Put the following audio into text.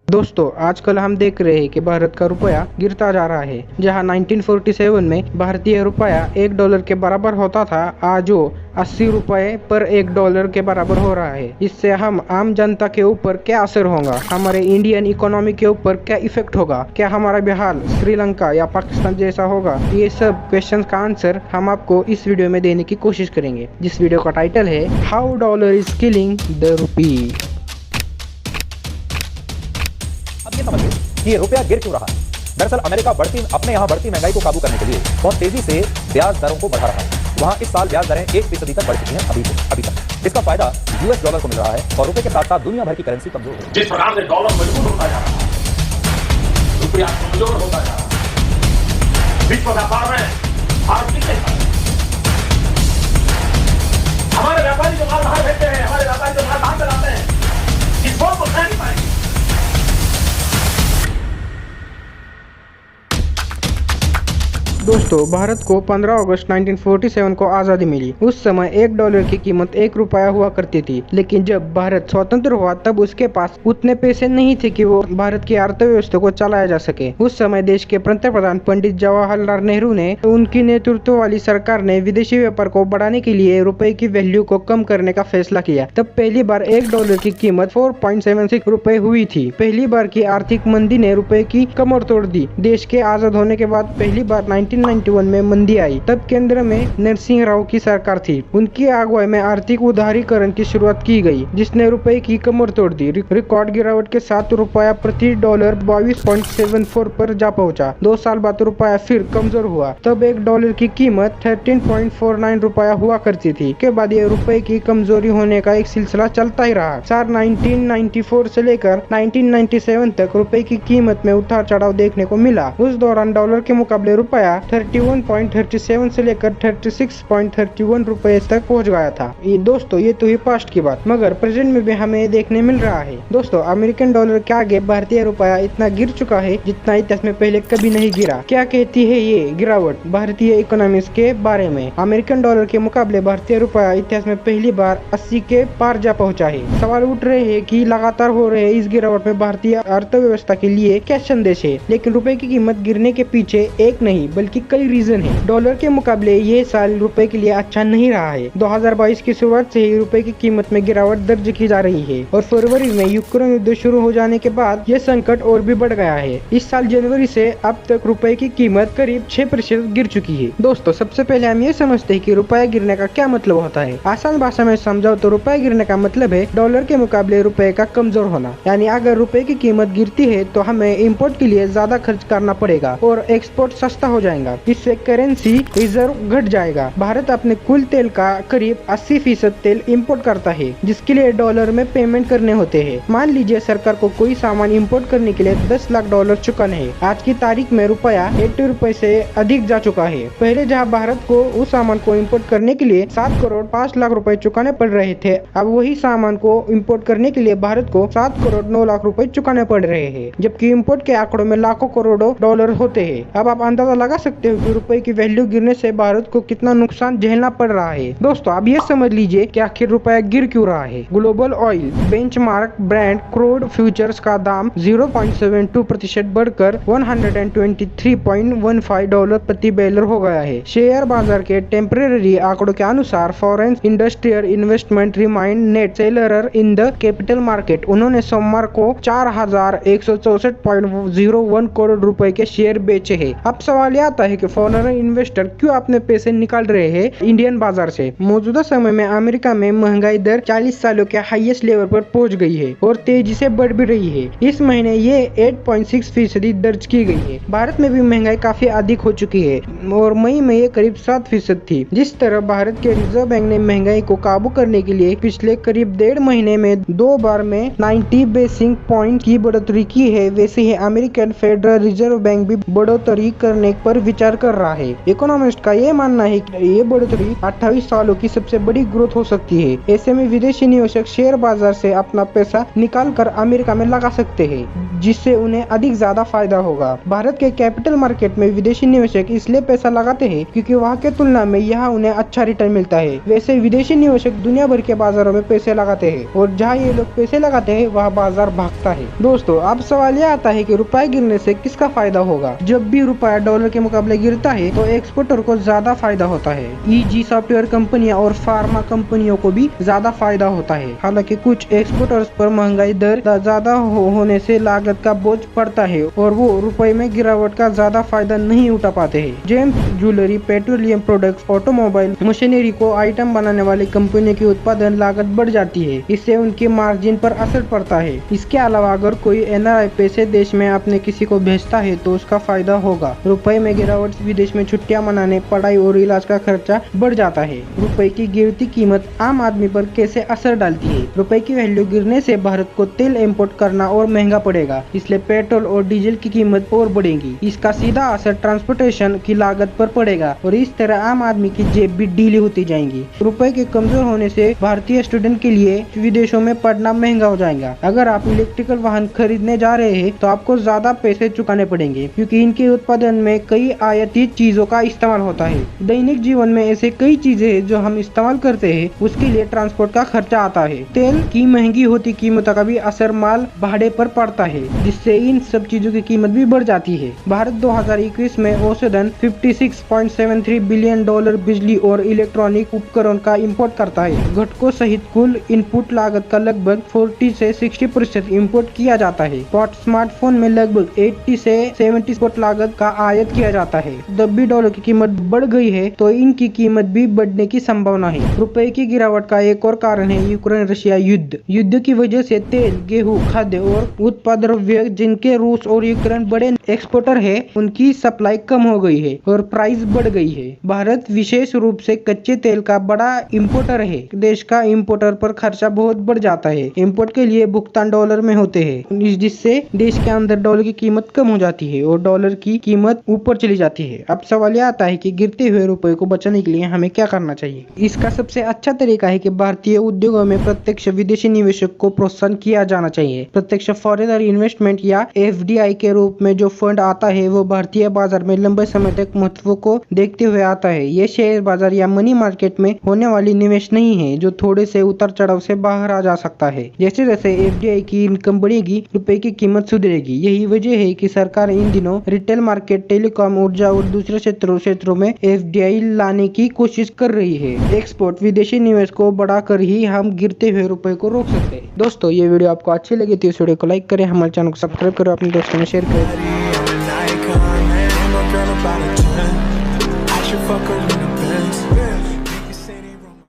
दोस्तों आजकल हम देख रहे हैं कि भारत का रुपया गिरता जा रहा है। जहां 1947 में भारतीय रुपया $1 के बराबर होता था, आज वो 80 रुपये पर $1 के बराबर हो रहा है। इससे हम आम जनता के ऊपर क्या असर होगा, हमारे इंडियन इकोनॉमी के ऊपर क्या इफेक्ट होगा, क्या हमारा बिहार श्रीलंका या पाकिस्तान जैसा होगा, ये सब क्वेश्चन का आंसर हम आपको इस वीडियो में देने की कोशिश करेंगे। जिस वीडियो का टाइटल है how dollar is killing the rupee. अब ये समझिए कि ये रुपया गिर क्यों रहा है। दरअसल अमेरिका अपने यहाँ बढ़ती महंगाई को काबू करने के लिए बहुत तेजी से ब्याज दरों को बढ़ा रहा है। वहाँ इस साल ब्याज दरें 1% तक बढ़ चुकी हैं अभी तक। इसका फायदा यूएस डॉलर को मिल रहा है और रुपए के साथ साथ दुनिया भर की करेंसी कमजोर हो रही है। जिस प्रकार से डॉलर मजबूत होता जा रहा है, रुपया कमजोर होता जा रहा है, विश्व व्यापार में आर्थिक हमारे व्यापारी जो माल बाहर भेजते हैं, हमारे व्यापारी जो माल बाहर चलाते हैं, इस बोझ को सह नहीं पाएंगे। दोस्तों भारत को 15 अगस्त 1947 को आज़ादी मिली। उस समय $1 की कीमत ₹1 हुआ करती थी, लेकिन जब भारत स्वतंत्र हुआ तब उसके पास उतने पैसे नहीं थे कि वो भारत की अर्थव्यवस्था को चलाया जा सके। उस समय देश के पंतप्रधान पंडित जवाहरलाल नेहरू ने उनकी नेतृत्व वाली सरकार ने विदेशी व्यापार को बढ़ाने के लिए रुपए की वैल्यू को कम करने का फैसला किया। तब पहली बार $1 की कीमत 4.76 रुपए हुई थी। पहली बार की आर्थिक मंदी ने रुपए की कमर तोड़ दी। देश के आजाद होने के बाद पहली बार 1991 में मंदी आई। तब केंद्र में नरसिंह राव की सरकार थी। उनकी अगुवाई में आर्थिक उदारीकरण की शुरुआत की गई, जिसने रुपए की कमर तोड़ दी। रिकॉर्ड गिरावट के साथ रुपया प्रति डॉलर 22.74 पर जा पहुंचा। 2 साल बाद रुपया फिर कमजोर हुआ। तब $1 की कीमत 13.49 रुपया हुआ करती थी। के बाद ये रुपए की कमजोरी होने का एक सिलसिला चलता ही रहा। साल 1994 से लेकर 1997 तक रुपए की कीमत में उतार चढ़ाव देखने को मिला। उस दौरान डॉलर के मुकाबले रुपया 31.37 से लेकर 36.31 रुपए तक पहुंच गया था। दोस्तों ये तो ही पास्ट की बात, मगर प्रेजेंट में भी हमें देखने मिल रहा है। दोस्तों अमेरिकन डॉलर के आगे भारतीय रुपया इतना गिर चुका है जितना इतिहास में पहले कभी नहीं गिरा। क्या कहती है ये गिरावट भारतीय इकोनॉमिक्स के बारे में? अमेरिकन डॉलर के मुकाबले भारतीय रुपया इतिहास में पहली बार 80 के पार जा पहुंचा है। सवाल उठ रहे हैं कि लगातार हो रहे इस गिरावट में भारतीय अर्थव्यवस्था के लिए क्या संदेश है। लेकिन रुपए की कीमत गिरने के पीछे एक नहीं बल्कि कई रीजन है। डॉलर के मुकाबले ये साल रुपए के लिए अच्छा नहीं रहा है। 2022 की शुरुआत से ही रुपए की कीमत में गिरावट दर्ज की जा रही है और फरवरी में यूक्रेन युद्ध शुरू हो जाने के बाद ये संकट और भी बढ़ गया है। इस साल जनवरी से अब तक रुपए की कीमत करीब 6% गिर चुकी है। दोस्तों सबसे पहले हम ये समझते हैं कि रुपया गिरने का क्या मतलब होता है। आसान भाषा में समझाओ तो रुपया गिरने का मतलब है डॉलर के मुकाबले रुपए का कमजोर होना। यानी अगर रुपए की कीमत गिरती है तो हमें इम्पोर्ट के लिए ज्यादा खर्च करना पड़ेगा और एक्सपोर्ट सस्ता हो जाएगा। इससे करेंसी रिजर्व घट जाएगा। भारत अपने कुल तेल का करीब 80% तेल इंपोर्ट करता है, जिसके लिए डॉलर में पेमेंट करने होते हैं। मान लीजिए सरकार को कोई सामान इंपोर्ट करने के लिए $10 लाख चुकाने हैं। आज की तारीख में रुपया 80 रुपए से अधिक जा चुका है। पहले जहां भारत को उस सामान को इंपोर्ट करने के लिए 7 करोड़ 5 लाख रुपए चुकाने पड़ रहे थे, अब वही सामान को इंपोर्ट करने के लिए भारत को 7 करोड़ 9 लाख रुपए चुकाने पड़ रहे हैं, जबकि इंपोर्ट के आंकड़ों में लाखों करोड़ों डॉलर होते हैं। अब आप अंदाजा लगा सकते हो कि रुपए की वैल्यू गिरने से भारत को कितना नुकसान झेलना पड़ रहा है। दोस्तों अब ये समझ लीजिए कि आखिर रुपया गिर क्यों रहा है। Global oil benchmark brand crude futures का दाम 0.72% बढ़कर $123.15 प्रति बैरल हो गया है। शेयर बाजार के टेम्परेरी आंकड़ों के अनुसार foreign industrial investment remind net seller in the capital market, उन्होंने सोमवार को 4164.01 करोड़ रुपए के शेयर बेचे हैं। अब सवाल यह आता है कि फॉरेन इन्वेस्टर क्यों अपने पैसे निकाल रहे हैं इंडियन बाजार से। मौजूदा समय में अमेरिका में महंगाई दर 40 सालों के हाईएस्ट लेवल पर पहुंच गई है और तेजी से बढ़ भी रही है। इस महीने ये 8.6% दर्ज की गई है। भारत में भी महंगाई काफी अधिक हो चुकी है और मई में ये करीब 7% थी। जिस तरह भारत के रिजर्व बैंक ने महंगाई को काबू करने के लिए पिछले करीब 1.5 महीने में 2 बार में 90 बेसिस पॉइंट की बढ़ोतरी की है, वैसे ही अमेरिकन फेडरल रिजर्व बैंक भी बढ़ोतरी करने पर विचार कर रहा है। इकोनॉमिस्ट का ये मानना है कि ये बढ़ोतरी 28 सालों की सबसे बड़ी ग्रोथ हो सकती है। ऐसे में विदेशी निवेशक शेयर बाजार से अपना पैसा निकाल कर अमेरिका में लगा सकते हैं। जिससे उन्हें अधिक ज्यादा फायदा होगा। भारत के कैपिटल मार्केट में विदेशी निवेशक इसलिए पैसा लगाते हैं क्योंकि वहाँ के तुलना में यहाँ उन्हें अच्छा रिटर्न मिलता है। वैसे विदेशी निवेशक दुनिया भर के बाजारों में पैसे लगाते हैं और जहाँ ये लोग पैसे लगाते हैं वहाँ बाजार भागता है। दोस्तों, अब सवाल यह आता है कि रुपए गिरने से किसका फायदा होगा। जब भी रुपया डॉलर के मुकाबले गिरता है तो एक्सपोर्टर को ज्यादा फायदा होता है। ईजी सॉफ्टवेयर कंपनियां और फार्मा कंपनियों को भी ज्यादा फायदा होता है। हालांकि कुछ एक्सपोर्टर्स पर महंगाई दर ज्यादा होने से लागत का बोझ पड़ता है और वो रुपए में गिरावट का ज्यादा फायदा नहीं उठा पाते हैं। James jewellery, petroleum products, automobile, machinery को आइटम बनाने वाली कंपनियों की उत्पादन लागत बढ़ जाती है। इससे उनके मार्जिन पर असर पड़ता है। इसके अलावा अगर कोई एनआरआई पैसे देश में अपने किसी को भेजता है तो उसका फायदा होगा। रुपए में गिरावट से विदेश में छुट्टियां मनाने, पढ़ाई और इलाज का खर्चा बढ़ जाता है। रुपए की गिरती कीमत आम आदमी पर कैसे असर डालती है। रुपए की वैल्यू गिरने से भारत को तेल इंपोर्ट करना और महंगा पड़ेगा, इसलिए पेट्रोल और डीजल की कीमत और बढ़ेगी। इसका सीधा असर ट्रांसपोर्टेशन की लागत पर पड़ेगा और इस तरह आम आदमी की जेब भी ढीली होती जाएगी। रुपए के कमजोर होने से भारतीय स्टूडेंट के लिए विदेशों में पढ़ना महंगा हो जाएगा। अगर आप इलेक्ट्रिकल वाहन खरीदने जा रहे हैं तो आपको ज्यादा पैसे चुकाने पड़ेंगे क्योंकि इनके उत्पादन में कई आयातित चीजों का इस्तेमाल होता है। दैनिक जीवन में ऐसे कई चीजें हैं जो हम इस्तेमाल करते हैं, उसके लिए ट्रांसपोर्ट का खर्चा आता है। तेल की महंगी होती कीमतों का भी असर माल भाड़े पर पड़ता है, जिससे इन सब चीजों की कीमत भी बढ़ जाती है। भारत 2021 में औसतन 56.73 बिलियन डॉलर बिजली और इलेक्ट्रॉनिक उपकरण का इंपोर्ट करता है। घटकों सहित कुल इनपुट लागत का लगभग 40 से 60% इंपोर्ट किया जाता है। स्मार्टफोन में लगभग 80 से 70% लागत का आयात किया जाता है। जब भी डॉलर की कीमत बढ़ गई है तो इनकी कीमत भी बढ़ने की संभावना है। रुपए की गिरावट का एक और कारण है यूक्रेन रशिया युद्ध की वजह से तेल, गेहूं, खाद्य और उत्पाद द्रव्य जिनके रूस और यूक्रेन बड़े एक्सपोर्टर है, उनकी सप्लाई कम हो गई है और प्राइस बढ़ गई है। भारत विशेष रूप से कच्चे तेल का बड़ा इंपोर्टर है। देश का इंपोर्टर पर खर्चा बहुत बढ़ जाता है। इंपोर्ट के लिए भुगतान डॉलर में होते हैं, जिससे देश के अंदर डॉलर की कीमत कम हो जाती है और डॉलर की कीमत ऊपर चली जाती है। अब सवाल यह आता है कि गिरते हुए रुपए को बचाने के लिए हमें क्या करना चाहिए। इसका सबसे अच्छा तरीका है कि भारतीय उद्योगों में प्रत्यक्ष विदेशी निवेशक को प्रोत्साहन किया जाना चाहिए। प्रत्यक्ष फॉरेनर इन्वेस्टमेंट या FDI के रूप में जो फंड आता है वो भारतीय बाजार में लंबे समय तक महत्व को देखते हुए आता है। ये शेयर बाजार या मनी मार्केट में होने वाली निवेश नहीं है जो थोड़े से उतार चढ़ाव से बाहर आ जा सकता है। जैसे जैसे FDI की इनकम बढ़ेगी, रुपए की कीमत सुधरेगी। यही वजह है कि सरकार इन दिनों रिटेल मार्केट, टेलीकॉम, ऊर्जा और दूसरे क्षेत्रों में FDI लाने की कोशिश कर रही है। एक्सपोर्ट विदेशी निवेश को बढ़ाकर ही हम गिरते हुए रुपए को रोक सकते हैं। दोस्तों, ये वीडियो आपको अच्छी लगी तो इस वीडियो को लाइक करें, हमारे चैनल को सब्सक्राइब करें, अपने दोस्तों में शेयर करें।